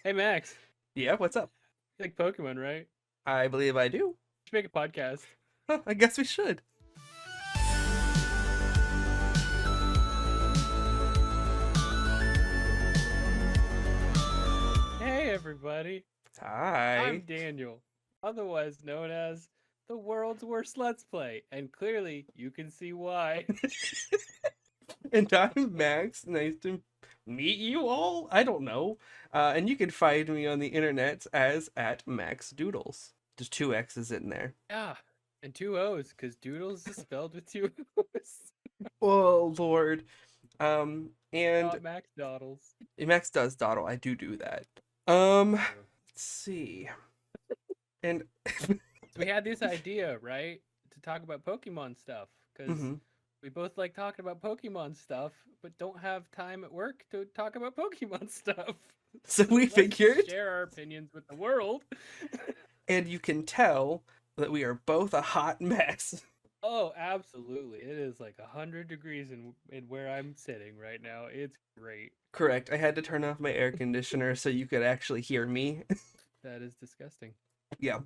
Hey Max, Yeah, what's up? you like Pokemon, right? I believe I do. We should make a podcast. Huh, I guess we should. Hey everybody, I'm Hi. Daniel, otherwise known as the world's worst Let's Play, and clearly you can see why. And I'm Max. Nice to meet you all. I don't know. And you can find me on the internet as at Max Doodles. There's two X's in there. Yeah, and two O's, because Doodles is spelled with two O's, Oh Lord. And not Max Doddles. Max does dawdle. I do that. Let's True. see. And So we had this idea, right, to talk about Pokemon stuff, because mhm. we both like talking about Pokemon stuff, but don't have time at work to talk about Pokemon stuff. So we Let's just figured, share our opinions with the world. and you can tell that we are both a hot mess. Oh, absolutely. It is like 100 degrees in where I'm sitting right now. It's great. Correct. I had to turn off my air conditioner so you could actually hear me. That is disgusting. Yeah.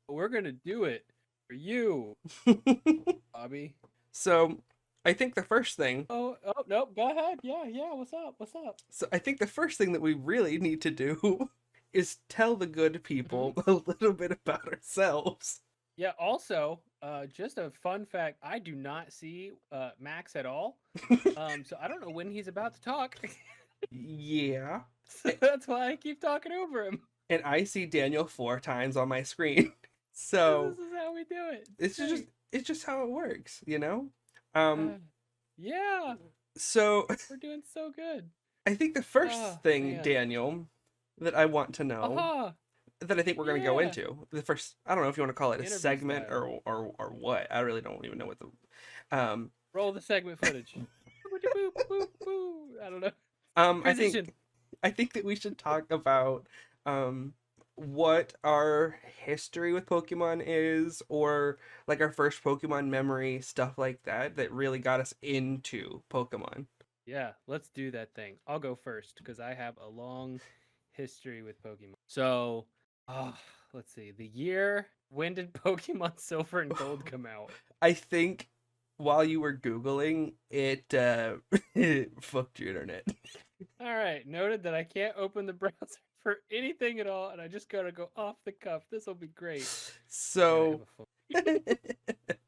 But we're going to do it for you, Bobby. So I think the first thing Oh, no, go ahead. Yeah. What's up? What's up? I think the first thing that we really need to do is tell the good Hmm. people a little bit about ourselves. Yeah, also, just a fun fact, I do not see Max at all. So I don't know when he's about to talk. Yeah. So that's why I keep talking over him. And I see Daniel 4 times on my screen. This So is how we do it. It's it's just great. it's just how it works, you know? Um Uh, yeah, so we're doing so good. I think the first Oh, thing, man. Daniel, that I want to know, Aha. that I think we're going to go Yeah. into the first. I don't know if you want to call it a Interview segment style. or what. I really don't even know what the. Um, Roll the segment footage. Boop, boop, boop. I don't know. I Transition. think that we should talk about what our history with Pokemon is, or like our first Pokemon memory, stuff like that, that really got us into Pokemon. Yeah, let's do that thing. I'll go first because I have a long history with Pokemon. So, uh, let's see. The year, when did Pokemon Silver and Gold come out? I think while you were Googling it, it fucked your internet. All right, noted that I can't open the browser for anything at all, and I just gotta go off the cuff. This will be great. Wait, I have So, a phone.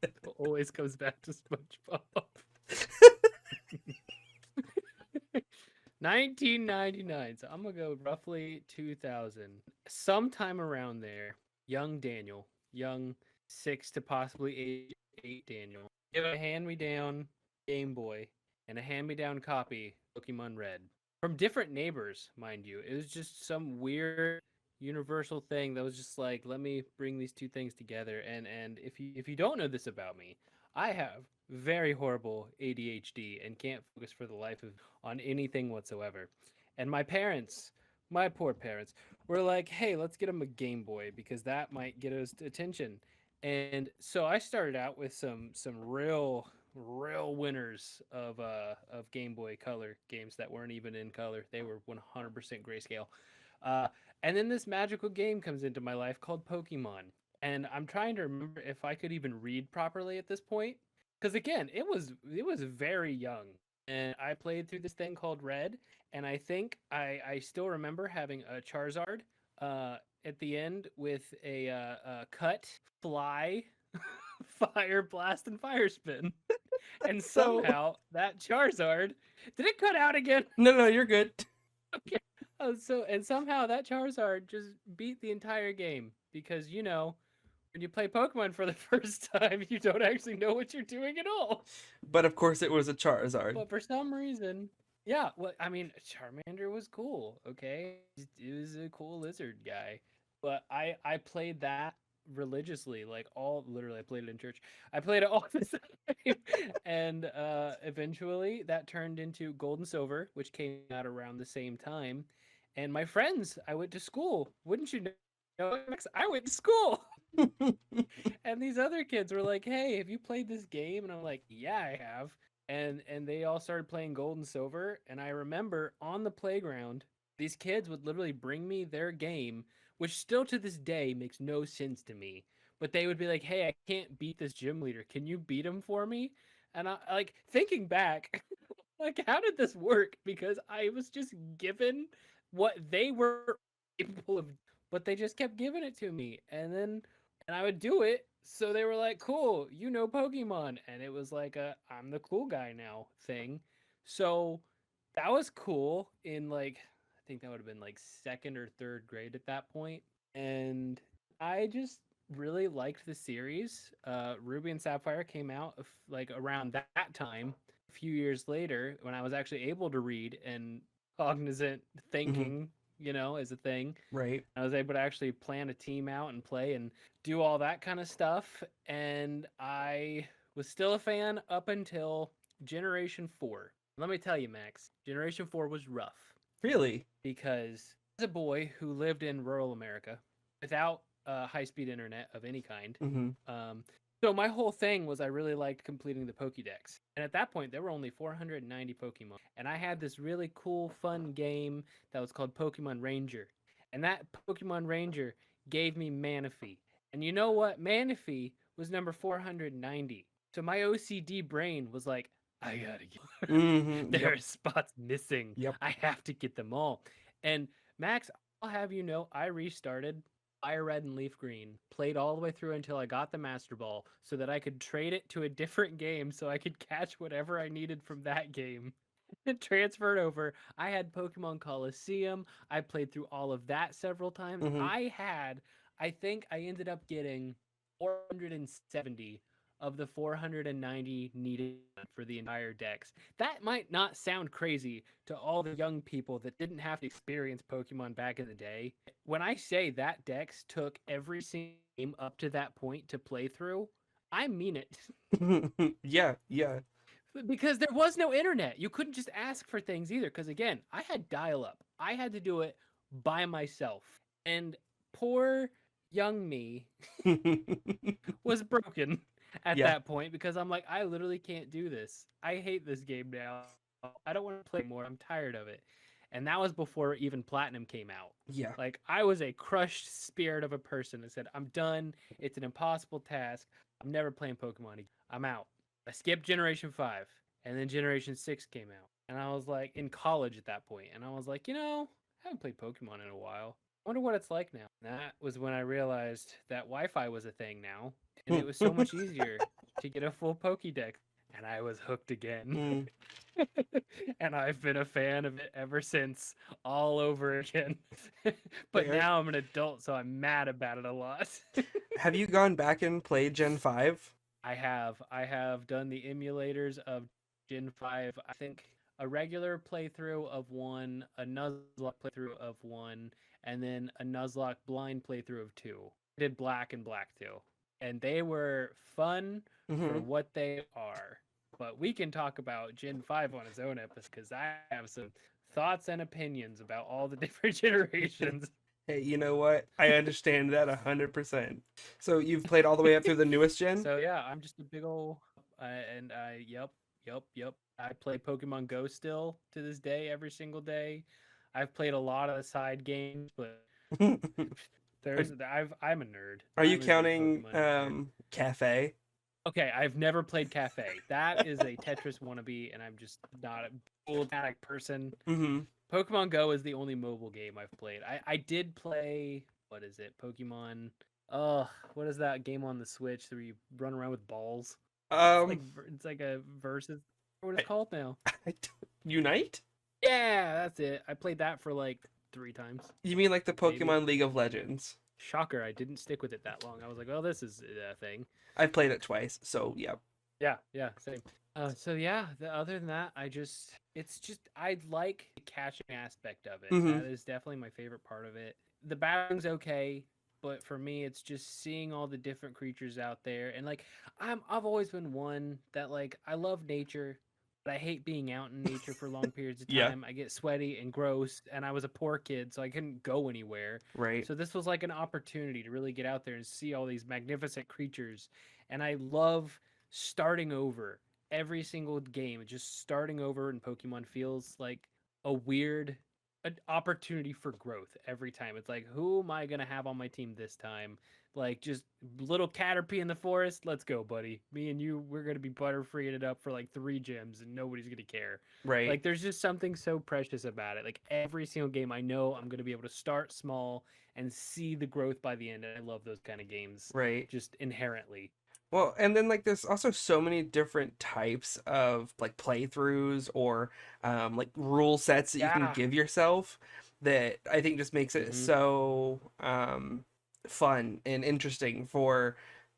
It always comes back to SpongeBob. 1999. So I'm gonna go roughly 2000, sometime around there. Young Daniel, young 6 to possibly 8 Daniel, give a hand-me-down Game Boy and a hand-me-down copy Pokemon Red from different neighbors, mind you. It was just some weird universal thing that was just like, let me bring these two things together. And if you don't know this about me, I have very horrible ADHD and can't focus for the life of on anything whatsoever. And my parents, my poor parents, were like, "Hey, let's get him a Game Boy because that might get us attention." And so I started out with some real winners of Game Boy Color games that weren't even in color. They were 100% grayscale. Uh, and then this magical game comes into my life called Pokemon. And I'm trying to remember if I could even read properly at this point, because again, it was very young, and I played through this thing called Red, and I think I still remember having a Charizard uh, at the end with a cut, fly, fire blast, and fire spin, and so somehow that Charizard did it cut out again? no, you're good. Okay. And somehow that Charizard just beat the entire game because when you play Pokemon for the first time, you don't actually know what you're doing at all. But of course, it was a Charizard. But for some reason, yeah, well, I mean, Charmander was cool, okay? It was a cool lizard guy. But I played that religiously, like all literally I played it in church. I played it all the time. And eventually that turned into Gold and Silver, which came out around the same time. And my friends, I went to school. Wouldn't you know, I went to school. And these other kids were like, "Hey, have you played this game?" And I'm like, "Yeah, I have." And they all started playing Gold and Silver, and I remember on the playground These kids would literally bring me their game, which still to this day makes no sense to me. But they would be like, "Hey, I can't beat this gym leader. Can you beat him for me?" And I like thinking back, like how did this work? Because I was just given what they were capable of, but they just kept giving it to me, and I would do it. So they were like, "Cool, you know Pokemon," and it was like a "I'm the cool guy now" thing. So that was cool in like I think that would have been like second or third grade at that point, and I just really liked the series. Ruby and Sapphire came out like around that time. A few years later, when I was actually able to read and cognizant Hmm. thinking, is a thing, Right. I was able to actually plan a team out and play and do all that kind of stuff. And I was still a fan up until Generation 4. Let me tell you, Max, Generation 4 was rough Really? because as a boy who lived in rural America without high speed internet of any kind, Hmm. um, so my whole thing was I really liked completing the Pokédex. And at that point, there were only 490 Pokemon. And I had this really cool, fun game that was called Pokemon Ranger. And that Pokemon Ranger gave me Manaphy. And you know what? Manaphy was number 490. So my OCD brain was like, I gotta get Hmm. there Yep. are spots missing. Yep. I have to get them all. And Max, I'll have you know, I restarted Fire Red and Leaf Green, played all the way through until I got the Master Ball so that I could trade it to a different game so I could catch whatever I needed from that game. And transferred over. I had Pokemon Coliseum. I played through all of that several times. Hmm. I think I ended up getting 470 of the 490 needed for the entire dex. That might not sound crazy to all the young people that didn't have to experience Pokemon back in the day. When I say that dex took every single game up to that point to play through, I mean it. Yeah. Yeah. Because there was no internet. You couldn't just ask for things either. Because again, I had dial up. I had to do it by myself. And poor young me was broken at Yeah. that point because I'm like, I literally can't do this. I hate this game now. I don't want to play more. I'm tired of it. And that was before even Platinum came out. Yeah. Like, I was a crushed spirit of a person that said, I'm done. It's an impossible task. I'm never playing Pokemon again. I'm out. I skipped Generation 5, and then Generation 6 came out. And I was like in college at that point, and I was like, I haven't played Pokemon in a while. I wonder what it's like now. And that was when I realized that Wi-Fi was a thing now, and it was so much easier to get a full Pokédex. And I was hooked again. Mm, And I've been a fan of it ever since, all over again. But fair. now I'm an adult, so I'm mad about it a lot. Have you gone back and played Gen 5? I have done the emulators of Gen 5. I think a regular playthrough of one, a Nuzlocke playthrough of one, and then a Nuzlocke blind playthrough of two. I did Black and Black 2. And they were fun for Hmm. what they are. But we can talk about Gen 5 on its own episode because I have some thoughts and opinions about all the different generations. Hey, you know what? I understand that 100%. So you've played all the way up through the newest gen? So yeah, I'm just a big old and I yep. I play Pokemon Go still to this day every single day. I've played a lot of the side games, but Are, I'm a nerd. are you I'm a big counting Pokemon nerd. Cafe? Okay, I've never played Cafe. That is a Tetris wannabe, and I'm just not a full addict person. Hmm. Pokemon Go is the only mobile game I've played. I did play what is it? Pokemon. What is that game on the Switch where you run around with balls? It's Um, like it's like a versus. What it's I, called now? I Unite? Yeah, that's it. I played that for like 3 times, You mean like the maybe. Pokemon League of Legends? Shocker! I didn't stick with it that long. I was like, well, this is a thing. I've played it twice, so yeah. Yeah, same. So yeah, other than that, it's just I like the catching aspect of it. Hmm. That is definitely my favorite part of it. The battling's okay, but for me, it's just seeing all the different creatures out there, and like I've always been one that like I love nature, but I hate being out in nature for long periods of Yeah, time. I get sweaty and gross, and I was a poor kid, so I couldn't go anywhere. right. So this was like an opportunity to really get out there and see all these magnificent creatures, and I love starting over every single game. Just starting over in Pokemon feels like a weird an opportunity for growth every time. It's like, who am I gonna have on my team this time? Like, just little Caterpie in the forest. Let's go, buddy. Me and you, we're gonna be butterfreeing it up for like 3 gyms, and nobody's gonna care. Right. Like, there's just something so precious about it. Like every single game, I know I'm gonna be able to start small and see the growth by the end. And I love those kind of games, Right. just inherently. Well, and then like there's also so many different types of like playthroughs or like rule sets that you can Yeah. give yourself that I think just makes it Mm-hmm. so fun and interesting for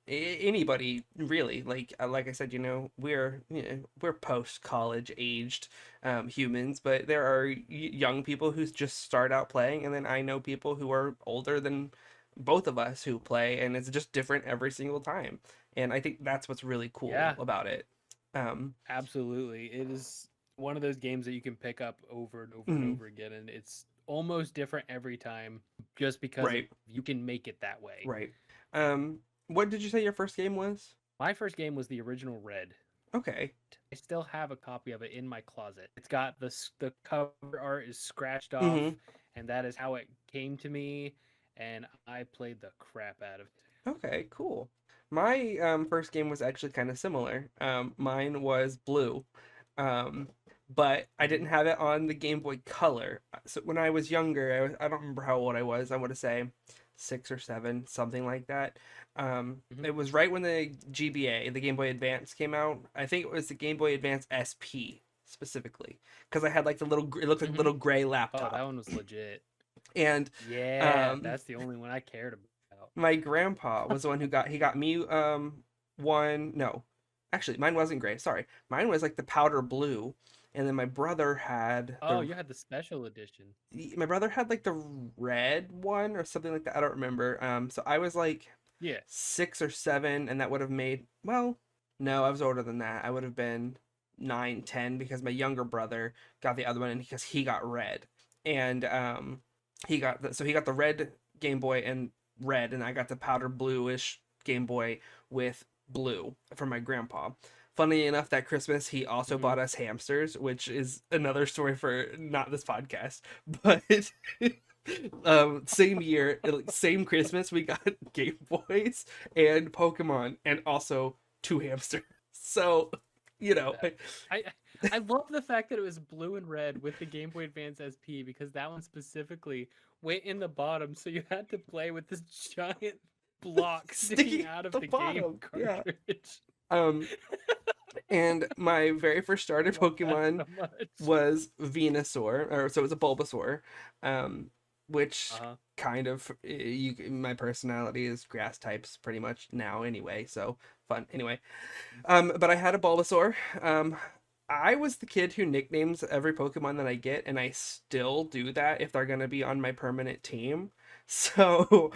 anybody really. Like I said, we're post college aged humans, but there are young people who just start out playing, and then I know people who are older than both of us who play, and it's just different every single time, and I think that's what's really cool Yeah. about it. Um, Absolutely. It is one of those games that you can pick up over and over and mhm, over again, and it's almost different every time just because of right, you can make it that way. right. Um, what did you say your first game was? My first game was the original Red. Okay. I still have a copy of it in my closet. It's got the cover art is scratched Hmm. off, and that is how it came to me, and I played the crap out of it. Okay, cool. My first game was actually kind of similar. Mine was Blue, um, but I Hmm. didn't have it on the Game Boy Color. So when I was younger, I don't remember how old I was. I want to say 6 or 7, something like that. Hmm. It was right when the GBA, the Game Boy Advance, came out. I think it was the Game Boy Advance SP specifically, because I had like the little, it looked like a Hmm. little gray Oh, that laptop, one was legit. and Yeah, um, that's the only one I cared about. my grandpa was the one who got me one. No, actually mine wasn't gray, sorry, mine was like the powder blue, and then Oh, you had the special edition. my brother had like the red one or something like that, I don't remember. So I was like Yeah. 6 or 7, and that would have made, well, no, I was older than that. I would have been 9, 10, because my younger brother got the other one, and because he got red, and he got the red Game Boy and red, and I got the powder bluish Game Boy with blue from my grandpa. Funny enough, that Christmas he also Hmm. bought us hamsters, which is another story for not this podcast. But same year, same Christmas, we got Game Boys and Pokemon, and also 2 hamsters. So, you know, That I I love the fact that it was blue and red with the Game Boy Advance SP because that one specifically went in the bottom, so you had to play with this giant block sticking sticking out at of the the game bottom. Yeah. cartridge. Um, and my very first I starter love that Pokemon so much. was Venusaur, or so it was a Bulbasaur, Uh which huh. kind of my personality is grass types pretty much now anyway, so fun anyway. But I had a Bulbasaur. I was the kid who nicknames every Pokemon that I get, and I still do that if they're gonna be on my permanent team. So,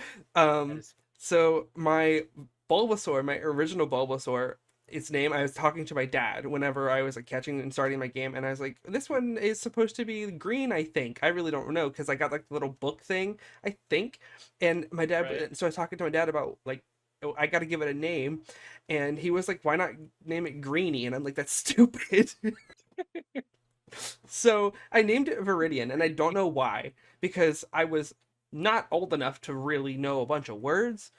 That um, is so my Bulbasaur, my original Bulbasaur, its name, I was talking to my dad whenever I was like catching and starting my game, and I was like, this one is supposed to be green, I think. I really don't know because I got like the little book thing, I think. And my right. dad, so I was talking to my dad about like, oh, I got to give it a name, and he was like, why not name it Greenie? And I'm like, that's stupid. So I named it Viridian, and I don't know why, because I was not old enough to really know a bunch of words,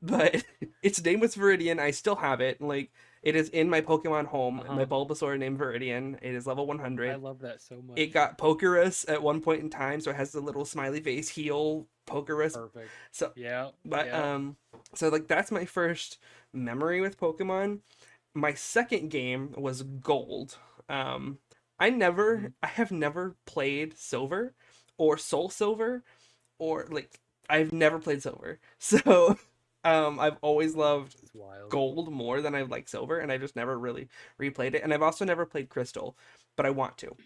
but its name was Viridian. I still have it. Like, it is in my Pokemon home. Uh My huh. Bulbasaur named Viridian. It is level I 100. love that so It much. got Pokerus at one point in time, so it has the little smiley face heal Pokerus. Perfect. So, Yeah. but Yeah. so like that's my first memory with Pokemon. My second game was Gold. Um, Hmm. I have never played Silver or Soul Silver, or like I've never played Silver. So, I've always loved It's wild. Gold more than I've liked Silver, and I just never really replayed it. And I've also never played Crystal, but I want to.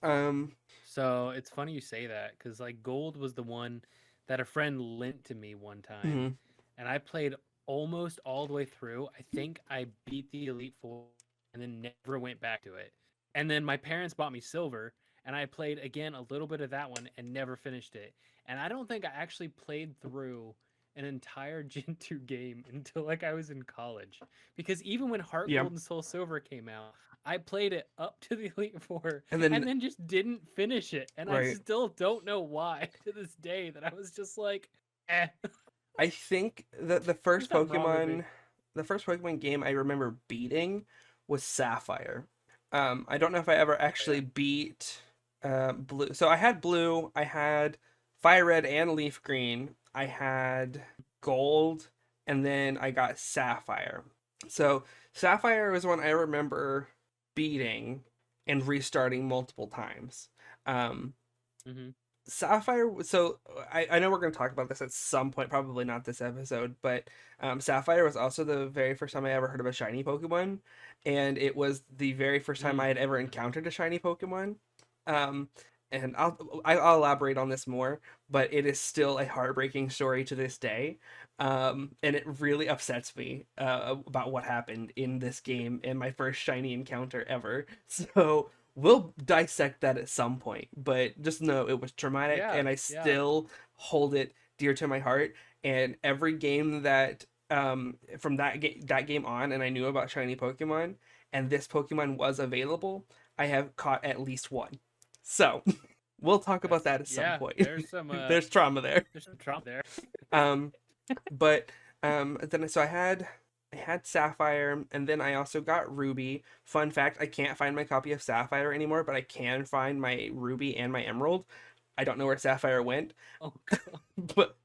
Um, So it's funny you say that because like Gold was the one that a friend lent to me one time, mhm. and I played almost all the way through. I think I beat the Elite Four and then never went back to it. And then my parents bought me Silver, and I played again a little bit of that one and never finished it. And I don't think I actually played through an entire Gen 2 game until like I was in college. Because even when Heart Yeah. Gold and Soul Silver came out, I played it up to the Elite Four And then and then just didn't finish it. And I right. still don't know why to this day that I was just like, eh. I think that There's something wrong with me. the first Pokemon game I remember beating was Sapphire. I don't know if I ever Oh, yeah. actually beat Blue. So I had Blue, I had Fire Red and Leaf Green, I had Gold, and then I got Sapphire. So Sapphire was one I remember beating and restarting multiple times. Um, Mm-hmm. Sapphire. So I know we're going to talk about this at some point, probably not this episode, but Sapphire was also the very first time I ever heard of a shiny Pokemon, and it was the very first time I had ever Mm-hmm. encountered a shiny Pokemon. Um, and I'll elaborate on this more, but it is still a heartbreaking story to this day. And it really upsets me about what happened in this game and my first shiny encounter ever. So we'll dissect that at some point, but just know it was traumatic Yeah, and I yeah. still hold it dear to my heart. And every game that from that game on and I knew about shiny Pokemon and this Pokemon was available, I have caught at least one. So, we'll talk about That's that at some yeah. point. There's trauma there. There's some trauma there. Um but then so I had Sapphire and then I also got Ruby. Fun fact, I can't find my copy of Sapphire anymore, but I can find my Ruby and my Emerald. I don't know where Sapphire went, Oh god. but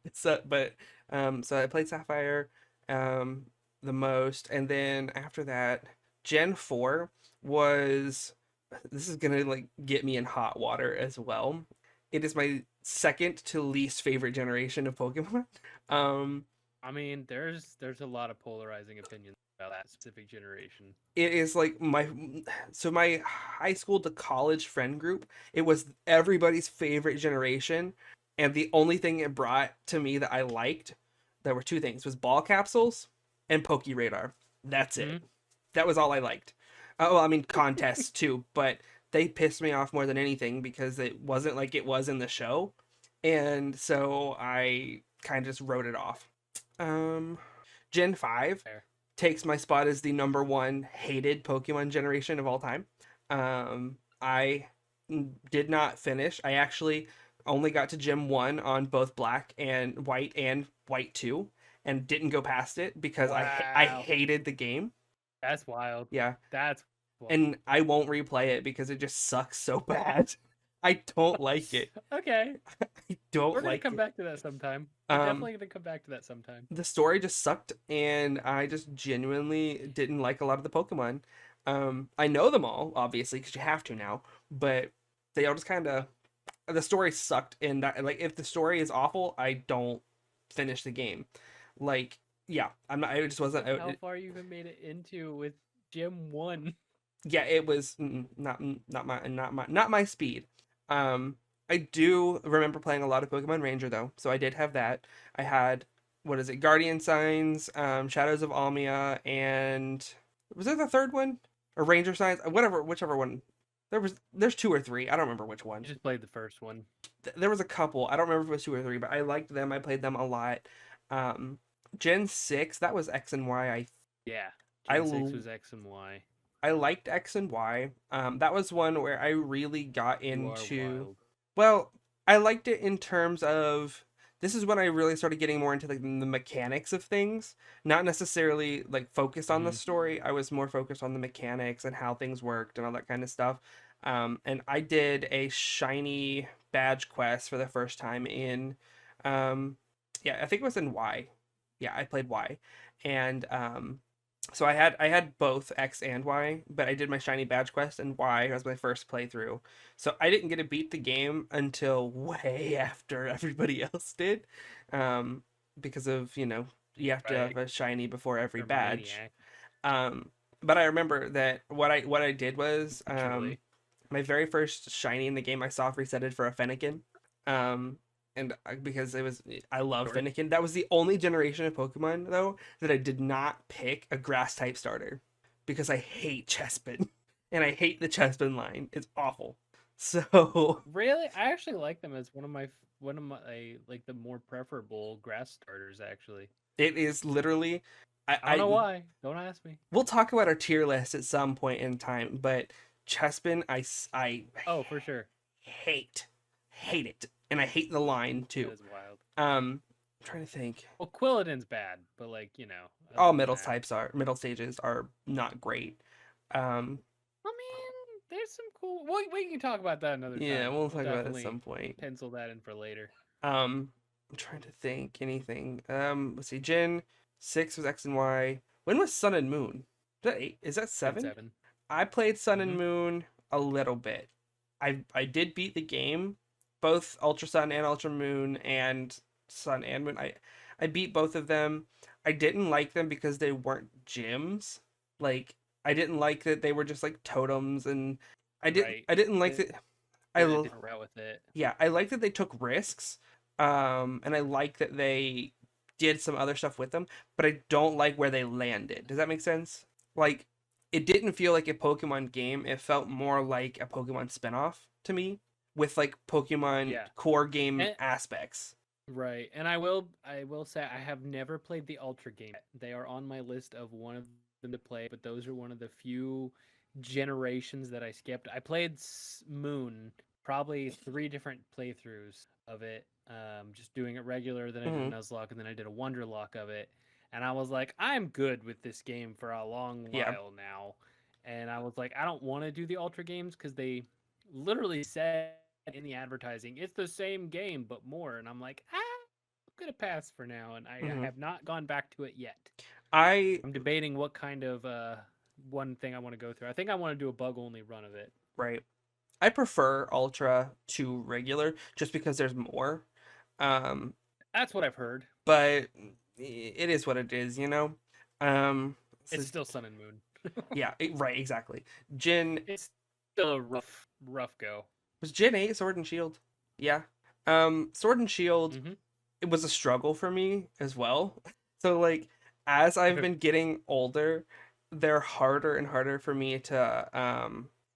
I played Sapphire um the most, and then after that Gen 4 was, this is gonna like get me in hot water as well. It is my second to least favorite generation of Pokemon. Um, I mean, there's a lot of polarizing opinions about that specific generation. it is like my high school to college friend group. It was everybody's favorite generation, and the only thing it brought to me that I liked, there were two things: was ball capsules and Poke Radar. That's it. Hmm. That was all I liked. Well, I mean contests too, but they pissed me off more than anything because it wasn't like it was in the show, and so I kind of just wrote it off. Um, Gen 5 Fair. takes my spot as the number one hated Pokemon generation of all time. I did not finish. I actually only got to Gym 1 on both Black and White 2 and didn't go past it because I Wow. hated the game. That's wild. Yeah. That's wild. And I won't replay it because it just sucks so bad. I don't like it. Okay. I don't We're gonna like come it. back to that sometime. We're Um definitely gonna come back to that sometime. the story just sucked and I just genuinely didn't like a lot of the Pokemon. I know them all obviously because you have to now, but they all just kind of, the story sucked and like if the story is awful, I don't finish the game. Like yeah, I'm not. It just wasn't. How far you even made it into with Gym 1? Yeah, it was not my speed. Um, I do remember playing a lot of Pokemon Ranger though, so I did have that. I had, what is it, Guardian Signs, Shadows of Almia, and was there the third one or Ranger Signs? Whatever, whichever one. There's two or three. I don't remember which one. You just played the first one. There was a couple. I don't remember if it was two or three, but I liked them. I played them a lot. Um, Gen 6, that was X and Y. Yeah. I Gen 6 was X and Y. I liked X and Y. That was one where I really got You are into. wild. Well, I liked it in terms of, this is when I really started getting more into like the mechanics of things, not necessarily like focused on the Hmm. story. I was more focused on the mechanics and how things worked and all that kind of stuff. And I did a shiny badge quest for the first time in, um, yeah, I think it was in Y. Yeah, I played Y, and so I had both X and Y, but I did my shiny badge quest and Y as my first playthrough. So I didn't get to beat the game until way after everybody else did, um, because of you have to Right. have a shiny before every You're a badge. maniac. But I remember that what I did was Naturally. my very first shiny in the game I saw resetted for a Fennekin. Um, and because I love Sure. Fennekin. That was the only generation of Pokemon though that I did not pick a grass type starter because I hate Chespin and I hate the Chespin line. It's awful. So Really? I actually like them as one of my like the more preferable grass starters actually. it is literally. I don't know why. Don't ask me. we'll talk about our tier list at some point in time, but Chespin, I Oh, for sure. hate hate it, and I hate the line That too. is wild. I'm trying to think. Well, Quilladin's bad, but like, other All than middle that. types are middle stages are not great. Um, I mean, there's some cool. We can talk about that another yeah, time. we'll We'll talk about it at definitely some point. pencil that in for later. I'm trying to think anything. Let's see. Gen 6 was X and Y. When was Sun and Moon? Is that 8? Is that Gen 7? 7. I played Sun and Mm-hmm. Moon a little bit. I did beat the game, both Ultra Sun and Ultra Moon and Sun and Moon. I beat both of them. I didn't like them because they weren't gyms. Like I didn't like that they were just like totems, and Right. I didn't like They that I went a different route with it. yeah, I like that they took risks. And I like that they did some other stuff with them, but I don't like where they landed. Does that make sense? Like, it didn't feel like a Pokemon game. It felt more like a Pokemon spinoff to me, with like Pokemon Yeah. core game And aspects. right. And I will say I have never played the Ultra game. They are on my list of one of them to play, but those are one of the few generations that I skipped. I played Moon probably 3 different playthroughs of it. Just doing it regular, then I did a Hmm. Nuzlocke, and then I did a Wonderlock of it. And I was like, I'm good with this game for a long Yeah. while now. And I was like, I don't want to do the Ultra games because they literally said in the advertising, it's the same game but more. And I'm like, I'm gonna pass for now, and I Hmm. have not gone back to it yet. I I'm debating what kind of one thing I want to go through. I think I want to do a bug only run of it. right. I prefer Ultra to regular just because there's more. Um, That's what I've heard. but it is what it is, you know. So It's still Sun and Moon. yeah, right, exactly. Gen It's still a rough go. was Gen 8 Sword and Shield. Yeah. Sword and Shield, Mm-hmm. it was a struggle for me as well. So like as I've been getting older, they're harder and harder for me to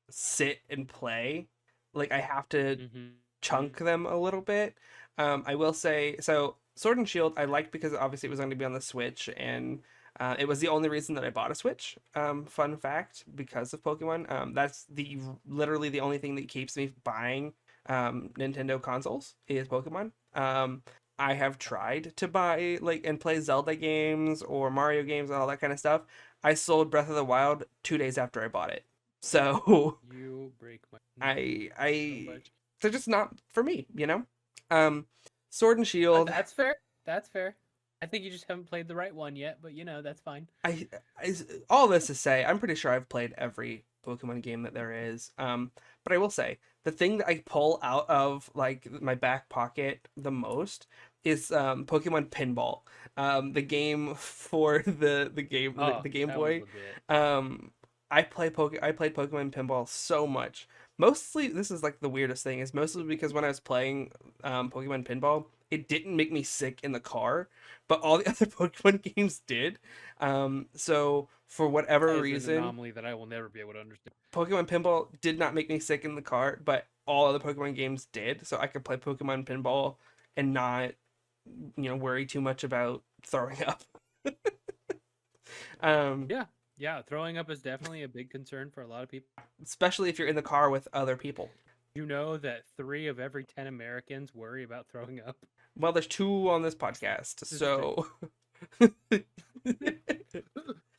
sit and play. Like I have to Mm-hmm. chunk them a little bit. I will say so. Sword and Shield I liked because obviously it was going to be on the Switch, and it was the only reason that I bought a Switch. Fun fact, because of Pokemon. That's the literally the only thing that keeps me buying Nintendo consoles is Pokemon. I have tried to buy like and play Zelda games or Mario games and all that kind of stuff. I sold Breath of the Wild 2 days after I bought it. So You break my so I much. they're just not for me, you know. Um, Sword and Shield. That's fair. That's fair. I think you just haven't played the right one yet, but that's fine. I, I all this to say, I'm pretty sure I've played every Pokemon game that there is. But I will say the thing that I pull out of like my back pocket the most is Pokemon Pinball. The game for Oh, the Game that was Boy. legit. Um, I played Pokemon Pinball so much. Mostly, this is like the weirdest thing is mostly because when I was playing Pokemon Pinball, it didn't make me sick in the car, but all the other Pokemon games did. So for whatever That is an reason, anomaly that I will never be able to understand. Pokemon Pinball did not make me sick in the car, but all other Pokemon games did. So I could play Pokemon Pinball and not, worry too much about throwing up. um, Yeah, yeah. Throwing up is definitely a big concern for a lot of people. Especially if you're in the car with other people. You know that 3 of every 10 Americans worry about throwing up. Well, there's two on this podcast, This is true. so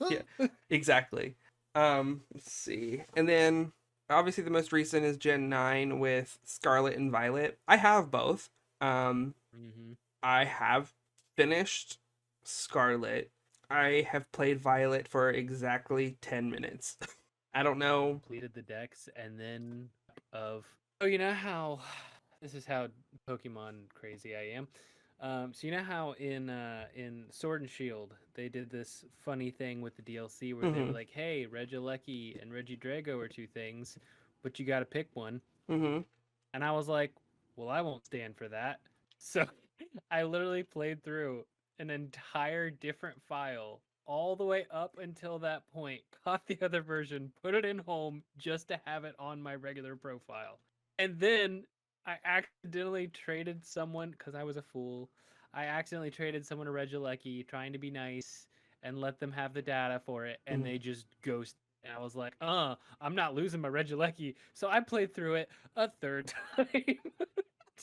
yeah, exactly. Let's see. And then obviously the most recent is Gen 9 with Scarlet and Violet. I have both. Um, Mm-hmm. I have finished Scarlet. I have played Violet for exactly 10 minutes. I don't know. Completed the decks, and then of oh, you know how this is how Pokemon crazy I am. So you know how in Sword and Shield they did this funny thing with the DLC where they were Mhm. like, "Hey, Regieleki and Regidrago are 2 things, but you got to pick one." Mhm. And I was like, "Well, I won't stand for that." So I literally played through an entire different file all the way up until that point, caught the other version, put it in home just to have it on my regular profile. And then I accidentally traded someone because I was a fool. I accidentally traded someone a Regieleki trying to be nice, and let them have the data for it, and Mhm. they just ghost. And I was like, I'm not losing my Regieleki. So I played through it a third time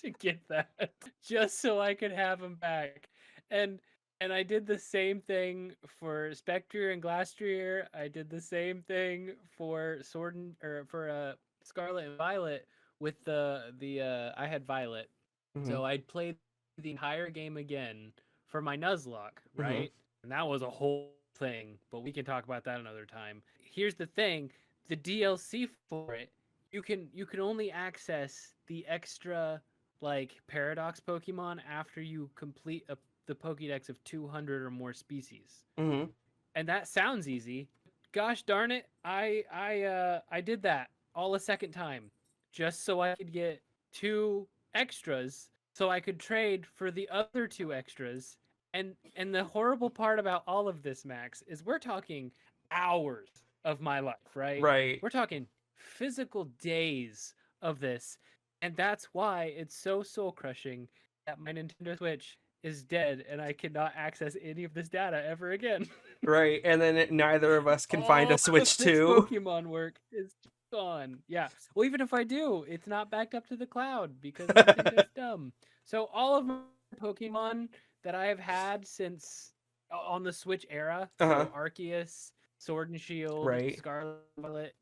to get that, just so I could have them back. And and I did the same thing for Spectre and Glastrier. I did the same thing for Sword and, or for Scarlet and Violet with the I had Violet. Mhm. So I'd played the entire game again for my Nuzlocke, Mhm. right? And that was a whole thing, but we can talk about that another time. Here's the thing, the DLC for it, you can only access the extra like paradox Pokemon after you complete the Pokédex of 200 or more species. Mhm. And that sounds easy. Gosh darn it, I did that all a second time just so I could get two extras so I could trade for the other two extras. And the horrible part about all of this, Max, is we're talking hours of my life, right? Right. We're talking physical days of this. And that's why it's so soul crushing that my Nintendo Switch is dead and I cannot access any of this data ever again. Right. And then neither of us can find a All of Switch this 2. Pokemon work is gone. Yeah. Well, even if I do, it's not backed up to the cloud because Nintendo's dumb. So all of my Pokemon that I have had since on the Switch era, Uh-huh. so Arceus, Sword and Shield, Right. Scarlet, Violet,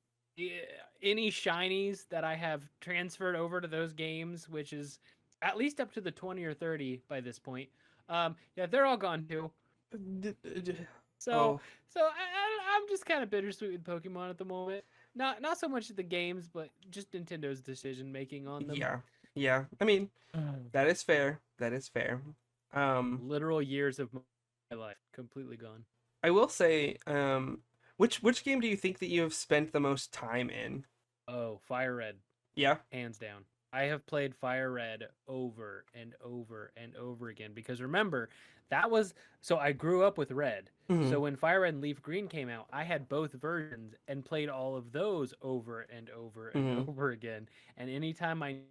any shinies that I have transferred over to those games, which is at least up to the 20 or 30 by this point. Yeah, they're all gone too. So Oh, I'm just kind of bittersweet with Pokemon at the moment. Not so much the games, but just Nintendo's decision making on them. yeah. Yeah. I mean, that is fair. That is fair. Um, Literal years of my life completely gone. I will say, which game do you think that you have spent the most time in? Oh, Fire Red, Yeah. hands down. I have played Fire Red over and over and over again because remember, that was so I grew up with Red. Mhm. So when Fire Red and Leaf Green came out, I had both versions and played all of those over and over and Mhm. over again. And anytime I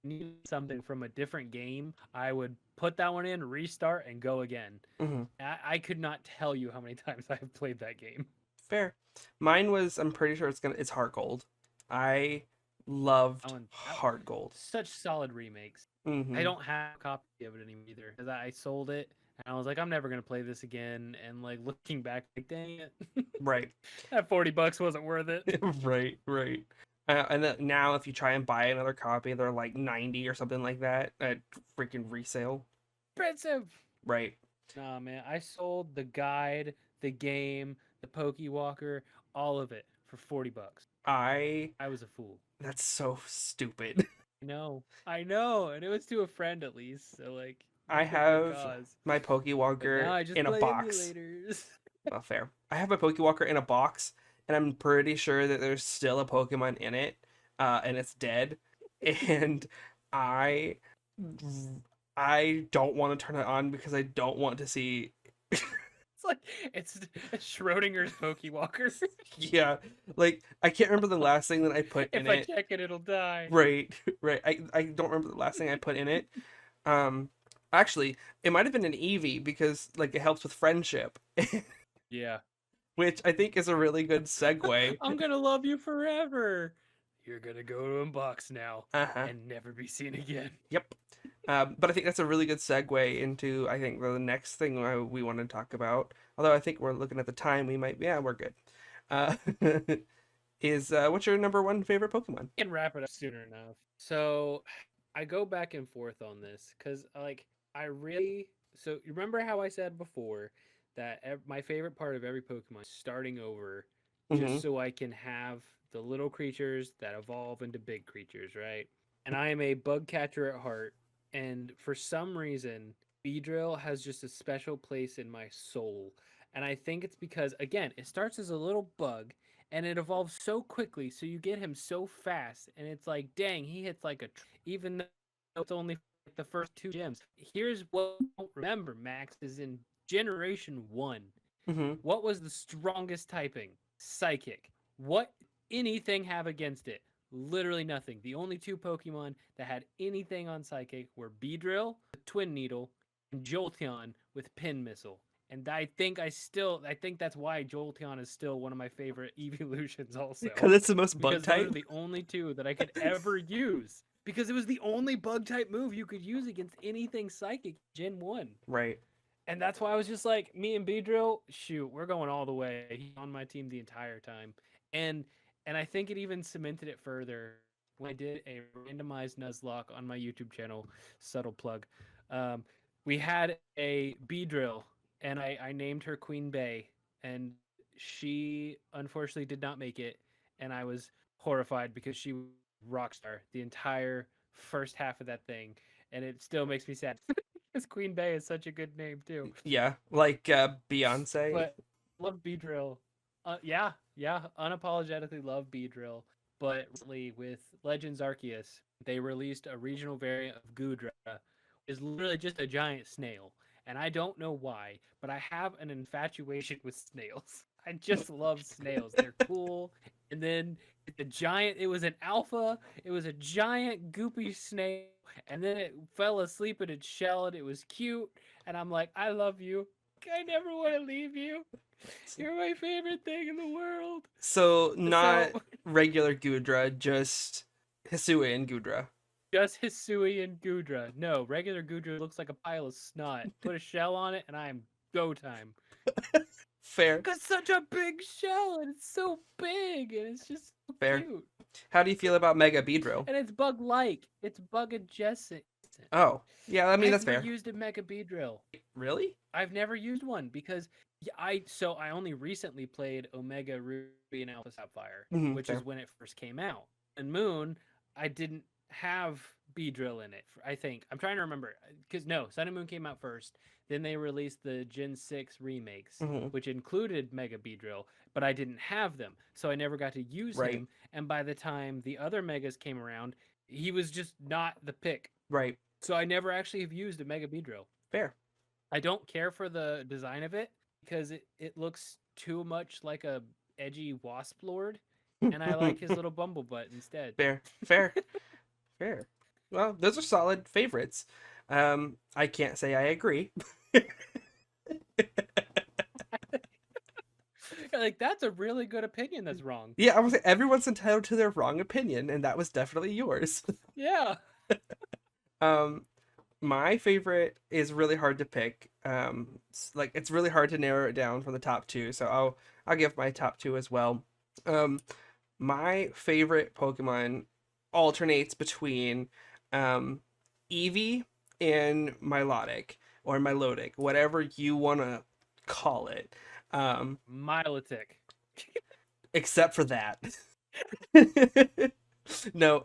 needed something from a different game, I would put that one in, restart, and go again. Mhm. I could not tell you how many times I have played that game. Fair. Mine was. I'm pretty sure it's Heart Gold. I Oh, loved and Heart Gold. such solid remakes. I Mhm. don't have a copy of it anymore either because I sold it and I was like, I'm never gonna play this again. And like looking back, like, dang it, Right. that $40 wasn't worth it. Right. Right. And then now, if you try and buy another copy, they're like 90 or something like that at freaking resale. Expensive. Right. Nah, man, I sold the guide, the game, the Pokewalker, all of it for $40. I. I was a fool. That's so stupid. I know, and it was to a friend at least, so like I for a good have cause. my But now Pokewalker I just in a play box. emulators. Well, fair. I have my Pokewalker in a box, and I'm pretty sure that there's still a Pokemon in it, and it's dead. And I, I don't want to turn it on because I don't want to see. It's like it's Schrodinger's Pokewalker. Yeah, like I can't remember the last thing that I put in If I it. check it, it'll die. Right, right. I don't remember the last thing I put in it. Um, actually, it might have been an Eevee because like it helps with friendship, Yeah. which I think is a really good segue. I'm gonna love you forever. You're gonna go to unbox now Uh-huh. and never be seen again. Yep. But I think that's a really good segue into I think the next thing we want to talk about. Although I think we're looking at the time, we might we're good. Uh, is what's your number one favorite Pokemon? Can wrap it up sooner enough. So I go back and forth on this because like I really so you remember how I said before that my favorite part of every Pokemon is starting over Mm-hmm. just so I can have the little creatures that evolve into big creatures, right? And I am a bug catcher at heart, and for some reason, Beedrill has just a special place in my soul. And I think it's because again, it starts as a little bug and it evolves so quickly, so you get him so fast, and it's like, dang, he hits like even though it's only the first two gems. Here's what I don't remember, Max, is in Generation 1. Mm-hmm. What was the strongest typing? Psychic. What anything have against it? Literally nothing. The only two Pokemon that had anything on Psychic were Beedrill with Twin Needle and Jolteon with Pin Missile. And I think that's why Jolteon is still one of my favorite evolutions also. Because it's the most bug Because those are type. the only two that I could ever use. Because it was the only bug type move you could use against anything psychic Gen 1. Right. And that's why I was just like, me and Beedrill, shoot, we're going all the way. He's on my team the entire time. And I think it even cemented it further when I did a randomized Nuzlocke on my YouTube channel, subtle plug. Um, we had a Beedrill, and I named her Queen Bey, and she unfortunately did not make it, and I was horrified because she was rockstar the entire first half of that thing, and it still makes me sad because Queen Bey is such a good name too. Yeah, like Beyonce. But love Beedrill. Yeah, unapologetically love Beedrill. But recently with Legends Arceus, they released a regional variant of Goodra, is literally just a giant snail. And I don't know why, but I have an infatuation with snails. I just love snails. They're cool. And then it was an alpha, it was a giant goopy snail, and then it fell asleep in its shell and it was cute. And I'm like, I love you. I never want to leave you. You're my favorite thing in the world. So not So regular Gudra, just Hisui and Gudra. just Hisui and Gudra. No, regular Gudra looks like a pile of snot. Put a shell on it, and I am go time. Fair. Got such a big shell, and it's so big, and it's just so Fair. cute. How do you feel about Mega Beedrill? And it's bug-like. It's bug-adjacent. Oh, yeah, I mean, that's I've never fair. used a Mega Beedrill. Really? I've never used one because I only recently played Omega Ruby and Alpha Sapphire, which Fair. is when it first came out. And Moon, I didn't have Beedrill in it. I think I'm trying to remember because no, Sun and Moon came out first. Then they released the Gen 6 remakes, Mhm. which included Mega Beedrill, but I didn't have them, so I never got to use Right. him. And by the time the other Megas came around, he was just not the pick. Right. So I never actually have used a Mega Beedrill. Fair. I don't care for the design of it because it looks too much like a edgy wasp lord, and I like his little bumble butt instead. Fair. Fair. Fair. Well, those are solid favorites. I can't say I agree. Like that's a really good opinion that's wrong. Yeah, I was like, everyone's entitled to their wrong opinion, and that was definitely yours. Yeah. My favorite is really hard to pick. Like it's really hard to narrow it down from the top two, so I'll give my top two as well. My favorite Pokemon alternates between Eevee and Milotic or Milotic, whatever you want to call it. Milotic. Except for that. No,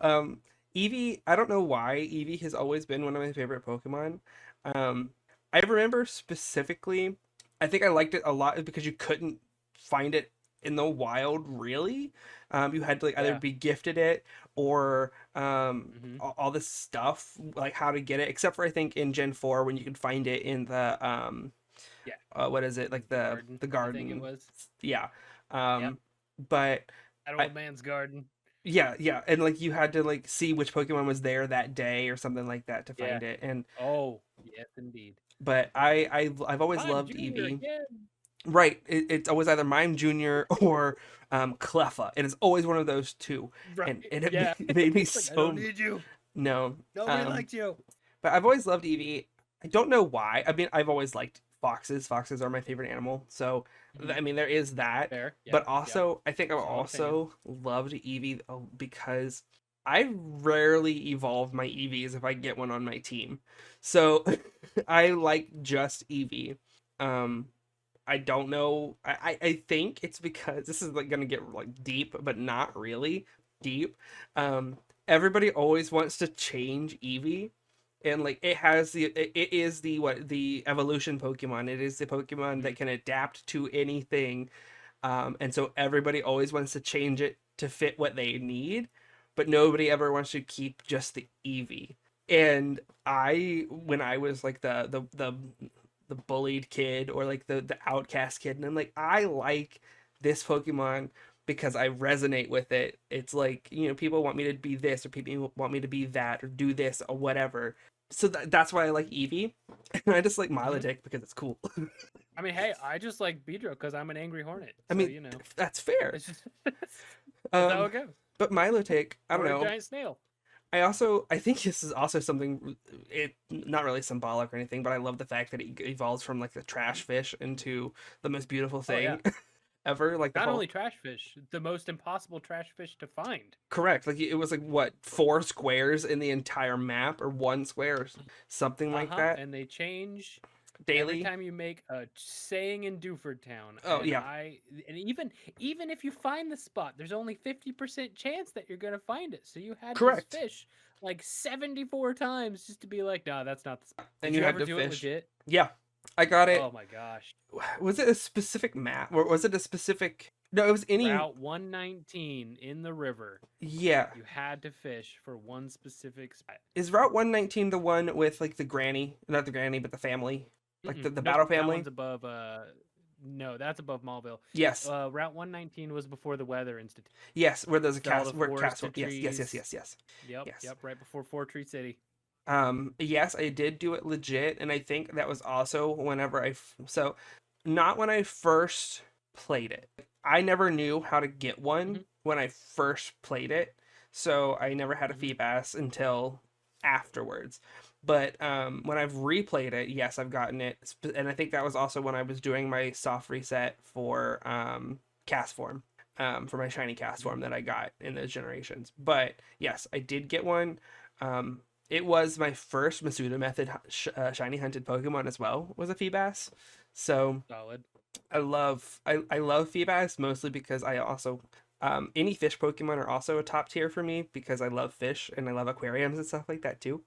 Eevee, I don't know why Eevee has always been one of my favorite Pokemon. I remember specifically, I think I liked it a lot because you couldn't find it in the wild, really. You had to like either Yeah. be gifted it or Mhm. all this stuff, like how to get it, except for I think in Gen 4 when you could find it in the Yeah. what is it? Like the I think it garden. was Yeah. Yep. But that I, old man's garden. yeah, and like you had to like see which Pokemon was there that day or something like that to Yeah. find it. And Oh, yes, indeed. but I've always I'm loved Junior Eevee. again. Right, it's always either Mime Junior or Cleffa. It is always one of those two, Right. and it, Yeah. it made me It's like, I so don't need you. no. Nobody likes you. But I've always loved Eevee. I don't know why. I mean, I've always liked foxes. Foxes are my favorite animal. So I mean, there is that. Fair. Yeah. But also, I think I've Solid also loved Eevee because I rarely evolve my Eevees if I get one on my team. So I like just Eevee. I don't know. I think it's because this is like gonna get like deep, but not really deep. Everybody always wants to change Eevee, and like it is the evolution Pokemon. It is the Pokemon that can adapt to anything, and so everybody always wants to change it to fit what they need, but nobody ever wants to keep just the Eevee. And when I was like the bullied kid or like the outcast kid, and I'm like, I like this Pokemon because I resonate with it. It's like, people want me to be this or people want me to be that or do this or whatever. So that's why I like Eevee. And I just like Milotic because it's cool. I mean, hey, I just like Beedrill because I'm an angry hornet. I So mean, you know, that's fair. it's just that's how it goes. But Milotic, I don't Or a know. giant snail. I think this is also something, it not really symbolic or anything, but I love the fact that it evolves from like the trash fish into the most beautiful Oh yeah. thing ever. Like the Not whole only trash fish, the most impossible trash fish to find. correct. Like it was like what 4 squares in the entire map or 1 square or something like Uh-huh. that And they change every daily. time you make a saying in Duford Town. Oh And yeah, even if you find the spot, there's only 50% chance that you're gonna find it. So you had to correct. fish like 74 times just to be like, nah, that's not the spot. And Did you you had ever to do it fish. legit? Yeah, I got it. Oh my gosh. Was it a specific map or was it a specific? No, it was any. Route 119 in the river. Yeah, You had to fish for one specific spot. is Route 119 the one with like the granny, not the granny, but the family, like Mm-mm. the Nope, battle that family? one's above. No, that's above Malville. Yes, Route 119 was before the Weather Institute. yes, where there's a It's all cast, the where castle. forested Yes, yes, yes, trees. yes, yes, Yep, yes. yep, right before Four Tree City. Yes, I did do it legit, and I think that was also whenever so, not when I first played it. I never knew how to get one Hmm. when I first played it, so I never had a Hmm. Feebas until afterwards. But when I've replayed it, yes, I've gotten it, and I think that was also when I was doing my soft reset for cast form, for my shiny cast form that I got in those generations. But yes, I did get one. It was my first Masuda method shiny hunted Pokemon as well, was a Feebas. So Solid. I love Feebas mostly because I also any fish Pokemon are also a top tier for me because I love fish and I love aquariums and stuff like that too.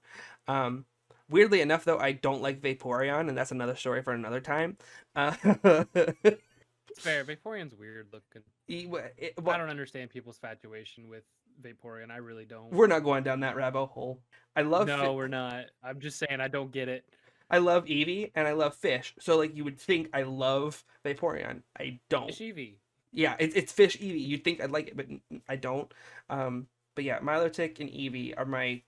Um, Weirdly enough though, I don't like Vaporeon, and that's another story for another time. Uh, It's fair. Vaporeon's weird looking. I well, don't understand people's infatuation with Vaporeon. I really don't. we're not going down that rabbit hole. I love No, we're not. I'm just saying I don't get it. I love Eevee and I love fish. So like you would think I love Vaporeon. I don't. Fish Eevee. Yeah, it's fish Eevee. You'd think I'd like it, but I don't. But yeah, Milotic and Eevee are my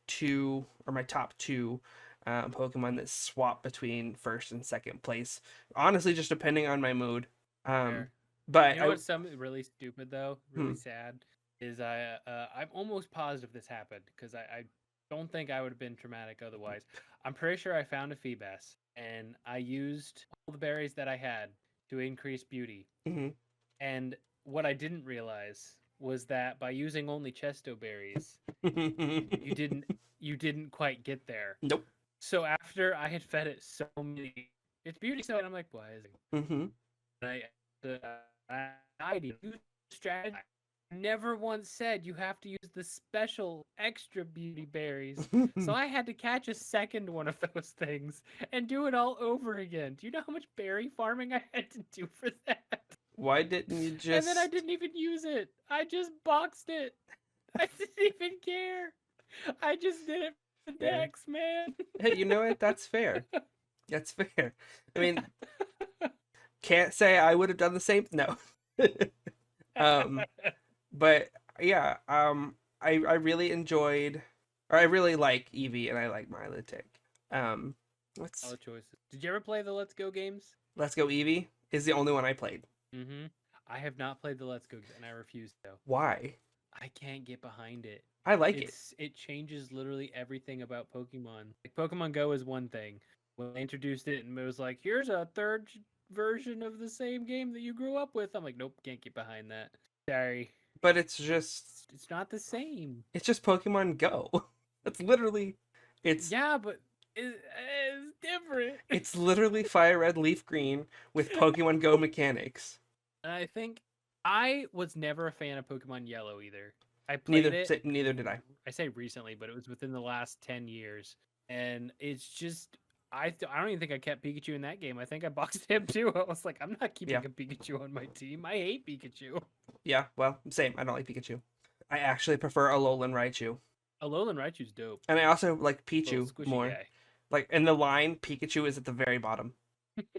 top two Pokemon that swap between first and second place. Honestly, just depending on my mood. Um, Fair. but You know what's something really stupid though, hmm, really sad, is I'm almost positive this happened because I don't think I would have been traumatic otherwise. I'm pretty sure I found a Feebas and I used all the berries that I had to increase beauty. hmm. And what I didn't realize was that by using only Chesto berries, you didn't you didn't quite get there. Nope. So after I had fed it so many, it's beauty so, and I'm like, why is it? Hmm. And the idea strategy never once said you have to use the special extra beauty berries. So I had to catch a second one of those things and do it all over again. Do you know how much berry farming I had to do for that? Why didn't you And then I just? didn't even use it. I just boxed it. I didn't even care. I just did it for the Fair. Dex, man. Hey, you know what? That's fair. That's fair. I mean, can't say I would have done the same. No. um, but yeah, I really enjoyed, or I really like Eevee and I like Milotic. Um, All let's the choices. Did you ever play the Let's Go games? Let's Go Eevee is the only one I played. Mm-hmm. I have not played the Let's Go and I refuse to. Why? I can't get behind it. I like it. It changes literally everything about Pokemon. Like Pokemon Go is one thing. When they introduced it and it was like, here's a third version of the same game that you grew up with. I'm like, nope, can't get behind that. Sorry. But it's just It's not the same. Pokemon Go. That's literally it's Yeah, but it's different. it's literally Fire Red Leaf Green with Pokemon Go mechanics. And I think I was never a fan of Pokemon Yellow either. I played it. Neither did I. I say recently, but it was within the last 10 years. And it's just I don't even think I kept Pikachu in that game. I think I boxed him too. I was like, I'm not keeping Yeah. a Pikachu on my team. I hate Pikachu. Yeah, well, same. I don't like Pikachu. I actually prefer Alolan Raichu. Alolan Raichu's dope. And I also like Little Pichu squishy more. guy. Like in the line, Pikachu is at the very bottom.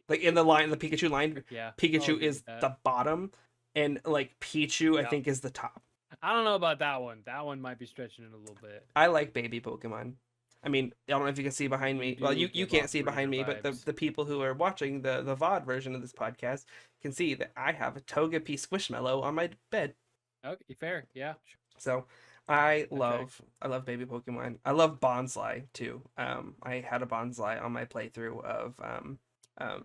Like in the line, the Pikachu line, Yeah. Pikachu I'll agree is with that. the bottom, and like Pichu, I Yeah. think is the top. I don't know about that one. That one might be stretching it a little bit. I like baby Pokemon. I mean, I don't know if you can see behind You me. Well, do you give can't off see behind breeder me, but vibes. the people who are watching the VOD version of this podcast can see that I have a Togepi Squishmallow on my bed. Okay, fair. Yeah. So That tracks. I love baby Pokemon. I love Bonsly too. I had a Bonsly on my playthrough of um That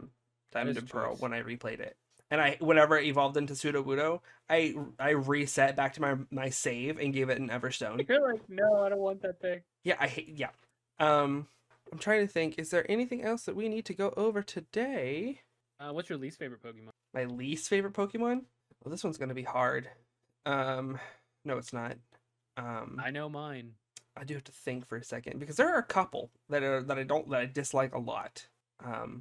Diamond is and Pearl choice. when I replayed it. And I whenever it evolved into Sudowoodo, I reset back to my save and gave it an Everstone. You're like, no, I don't want that thing. Yeah, I hate yeah. Um I'm trying to think, is there anything else that we need to go over today? What's your least favorite Pokemon? My least favorite Pokemon? Well, this one's gonna be hard. Um no, it's not. Um I know mine. I do have to think for a second because there are a couple that I dislike a lot.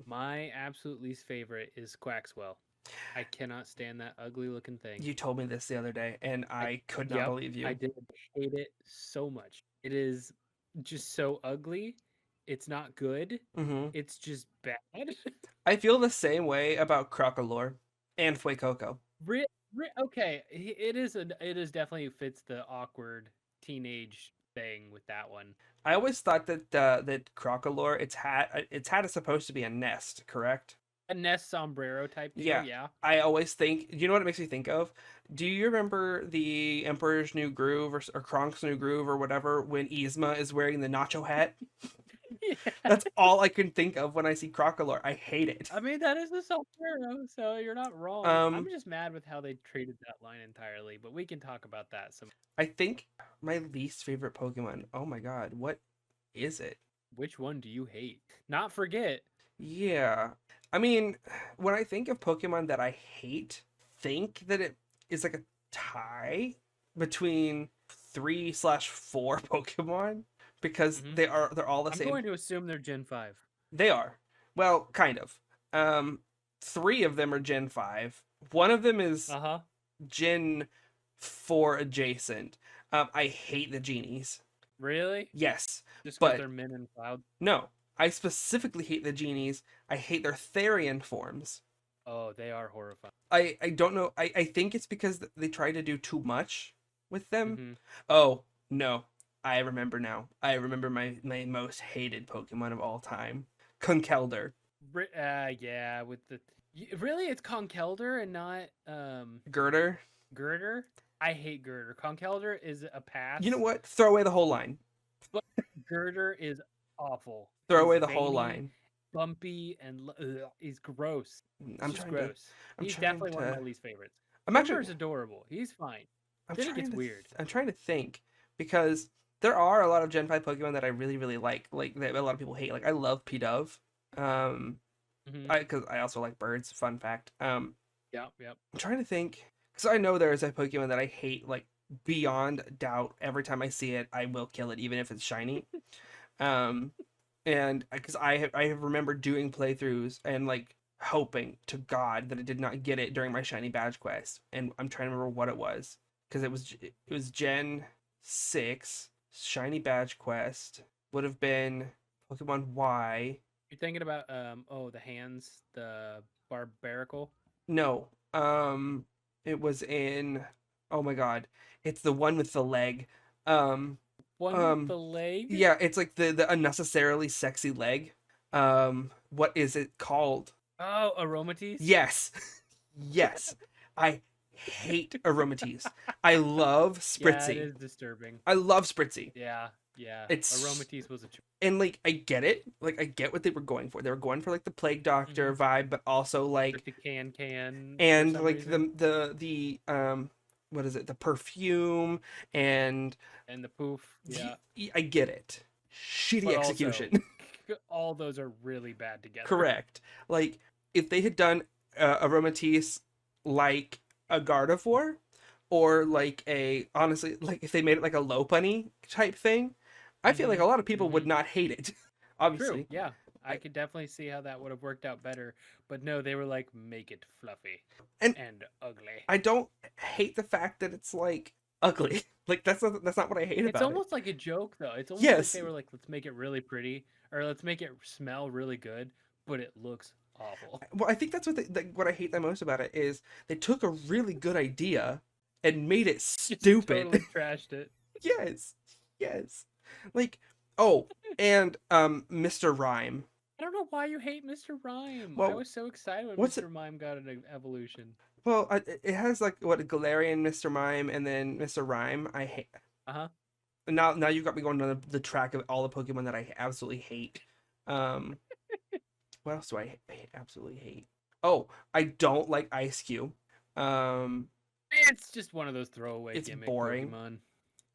My absolute least favorite is Quaxwell. I cannot stand that ugly looking thing. You told me this the other day, and I I could not Yep, believe I you. did hate it so much. It is just so ugly. It's not good. Hmm. It's just bad. I feel the same way about Crocolore and Fuecoco. Okay, it is definitely fits the awkward teenage thing with that one. I always thought that that Crocolore its hat is supposed to be a nest, correct? A nest sombrero type deal, Yeah. yeah. I always think, you know what it makes me think of? Do you remember the Emperor's New Groove or Kronk's New Groove or whatever when Yzma is wearing the nacho hat? Yeah. That's all I can think of when I see Crocolore. I hate it. I mean, that is a sombrero, so you're not wrong. I'm Um, just mad with how they treated that line entirely, but we can talk about that some. I think my least favorite Pokemon. Oh my god, what is it? Which one do you hate? Not forget. Yeah. I mean, when I think of Pokemon that I hate, think that it is like a tie between 3/4 Pokemon because Hmm. they're all the I'm same. going to assume they're Gen 5. They are. Well, kind of. Um, three of them are Gen 5. One of them is Uh-huh. Gen 4 adjacent. I hate the genies. Really? Yes, Just because but they're Min and Cloud? no. I specifically hate the genies. I hate their Therian forms. Oh, they are horrifying. I don't know. I think it's because they try to do too much with them. Mm-hmm. Oh, no. I remember now. I remember my most hated Pokemon of all time. Conkeldurr. Yeah, with the really, it's Conkeldurr and not Girder. Girder. I hate Girder. Conkeldurr is a You know pass, what? Throw away the whole line. but Girder is awful. Throw He's away the whole veiny, line. bumpy, and he's gross. He's I'm just trying to. gross. I'm He's trying definitely one of my to. least favorites. I'm actually. Timber's adorable. He's fine. I'm Then it trying gets to. weird. I'm trying to think because there are a lot of Gen 5 Pokemon that I really really like that a lot of people hate. Like I love Pidove. Um, Hmm. because I also like birds. Fun fact. Yep, yep. I'm trying to think because I know there is a Pokemon that I hate like beyond doubt. Every time I see it, I will kill it, even if it's shiny. Um, and because I have remembered doing playthroughs and like hoping to God that I did not get it during my shiny badge quest, and I'm trying to remember what it was because it was Gen 6 shiny badge quest would have been Pokemon Y. You're thinking about the hands, the Barbaracle. No, it was in. Oh my God, it's the one with the leg. Um, One with um, the leg? yeah, it's like the unnecessarily sexy leg. What is it called? Oh, Aromatisse? Yes, yes. I hate Aromatisse. I love Yeah, it Spritzy. is disturbing. I love Spritzy. Yeah, yeah. It's Aromatisse was a choice. and like I get it. Like I get what they were going for. They were going for like the Plague Doctor Hmm. vibe, but also like Like the can for and some like reason. the what is it? The perfume and And the poof, yeah. I get it. Shitty But also, execution. all those are really bad together. Correct. Like if they had done Aromatisse like a Gardevoir, or like a honestly like if they made it like a Lopunny type thing, I feel like Hmm. a lot of people would Hmm. not hate it. True, Obviously, yeah. I I- could definitely see how that would have worked out better. But no, they were like, make it fluffy and and ugly. I don't hate the fact that it's like ugly. Like that's not what I hate It's about it. almost like a joke, though. It's almost like Yes. they were like, let's make it really pretty, or let's make it smell really good, but it looks awful. Well, I think that's what I hate the most about it is they took a really good idea and made it Just stupid. totally trashed it. Yes. Yes. Like Oh, and Mr. Rhyme. I don't know why you hate Mr. Rhyme. I Well, was so excited when what's it? Mr. Mime got an evolution. Well, it has like what Galarian, Mr. Mime, and then Mr. Rhyme. I hate. Uh-huh. Now you've got me going on the track of all the Pokemon that I absolutely hate. Um, what else do absolutely hate? Oh, I don't like Ice Cube. Um, It's just one of those throwaway it's gimmick boring. Pokemon.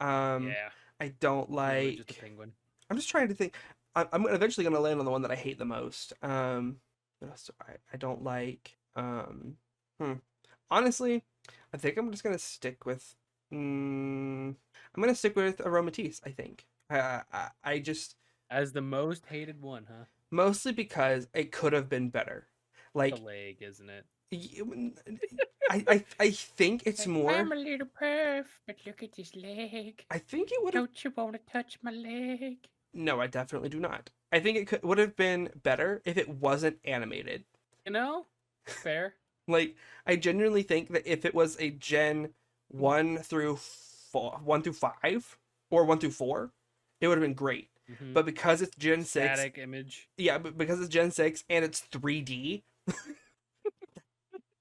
Um, Yeah. I don't It's literally just a like. penguin. I'm just trying to think. I'm eventually gonna land on the one that I hate the most. What else do I don't like? Hmm. Honestly, I think I'm just gonna stick with. I'm gonna stick with Aromatisse. I think. I just As the most hated one, huh? mostly because it could have been better. The Like, leg, isn't it? I think it's more. I'm a little perf, but look at this leg. I think it would have. Don't you want to touch my leg? No, I definitely do not. I think would have been better if it wasn't animated. You know? Fair. Like, I genuinely think that if it was a Gen 1 through 5 or 1 through 4, it would have been great. Mm-hmm. But because it's Gen 6, Static image. yeah, but because it's Gen 6 and it's 3D,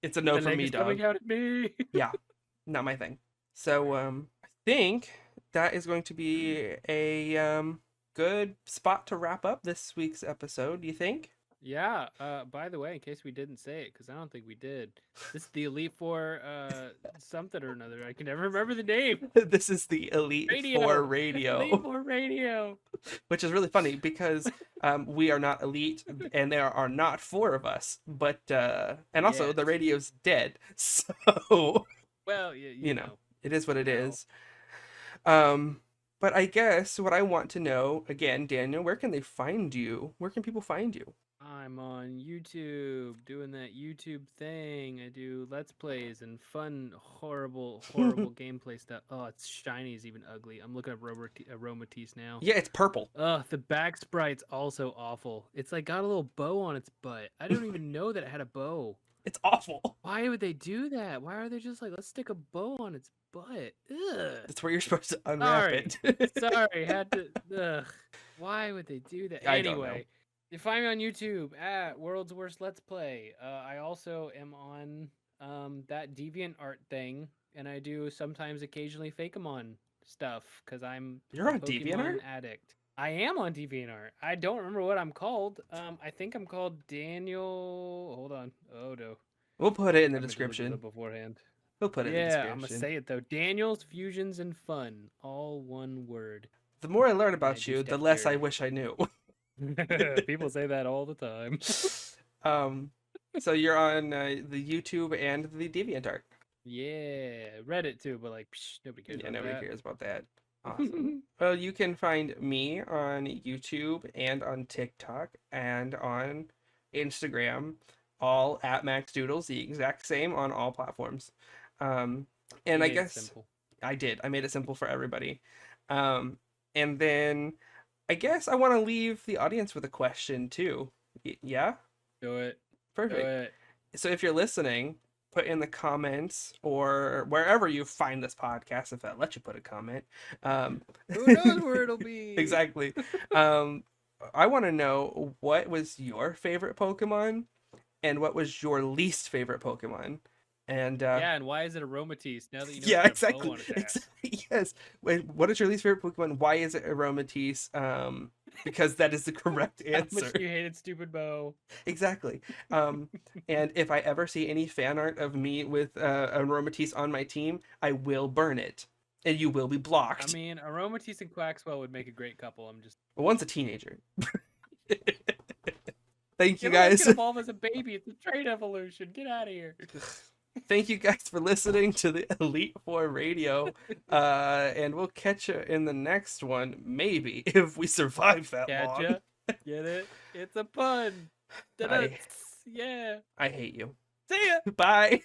it's a no The for leg me, is dog. coming out at me. Yeah, not my thing. So, I think that is going to be a good spot to wrap up this week's episode. Do you think? Yeah, by the way, in case we didn't say it, because I don't think we did, this is the Elite Four something or another. I can never remember the name. This is the Elite Four Radio. Elite Radio, Four Radio. which is really funny because we are not elite and there are not four of us, but and also the Yet. radio's dead, so Well, you know. it is what it No. is. But I guess what I want to know again, Daniel, where can they find you? Where can people find you? I'm on YouTube doing that YouTube thing. I do Let's Plays and fun, horrible gameplay stuff. Oh, it's shiny is even ugly. I'm looking up Aromatisse now. Yeah, it's purple. Ugh, the back sprite's also awful. It's like got a little bow on its butt. I don't even know that it had a bow. It's awful. Why would they do that? Why are they just like, let's stick a bow on its butt? Ugh. That's where you're supposed to unwrap it. Sorry, had to. Ugh. Why would they do that? I don't know. Anyway, you find me on YouTube at World's Worst Let's Play. I also am on that DeviantArt thing, and I do sometimes occasionally Fakemon stuff because I'm You're a on Pokemon DeviantArt? addict. I am on DeviantArt. I don't remember what I'm called. I think I'm called Daniel. Hold on. Oh no. We'll put it in the I meant to look this description. up beforehand. We'll put it in the Yeah, description. I'm gonna say it though. Daniel's Fusions and Fun, all one word. The more I learn I about do you, the step less I charity. wish I knew. People say that all the time. So you're on the YouTube and the DeviantArt. Yeah, Reddit too, but like nobody cares. Yeah, about nobody that. cares about that. Awesome. Well, you can find me on YouTube and on TikTok and on Instagram, all at Max Doodles, the exact same on all platforms. And You I made it guess simple. I did. I made it simple for everybody. And then I guess I want to leave the audience with a question too. Yeah? Do it. Perfect. Do it. So if you're listening, put in the comments or wherever you find this podcast, if that lets you put a comment. Who knows where it'll be? Exactly. I want to know, what was your favorite Pokemon and what was your least favorite Pokemon? And Yeah, and why is it Aromatisse now that you know yeah, it's got a bow exactly. on its ass? Yes. Wait, what is your least favorite Pokemon? Why is it Aromatisse? Because that is the correct How answer. much you hated stupid bow. Exactly. And if I ever see any fan art of me with Aromatisse on my team, I will burn it, and you will be blocked. I mean, Aromatisse and Quaxwell would make a great couple. I'm just. Well, one's a teenager. Thank you Your guys guys. can evolve as a baby. It's a trait evolution. Get out of here. Thank you guys for listening to the Elite Four Radio. And we'll catch you in the next one, maybe, if we survive that long. Gotcha. Get it? It's a pun. I Yeah. hate you. See ya. Bye.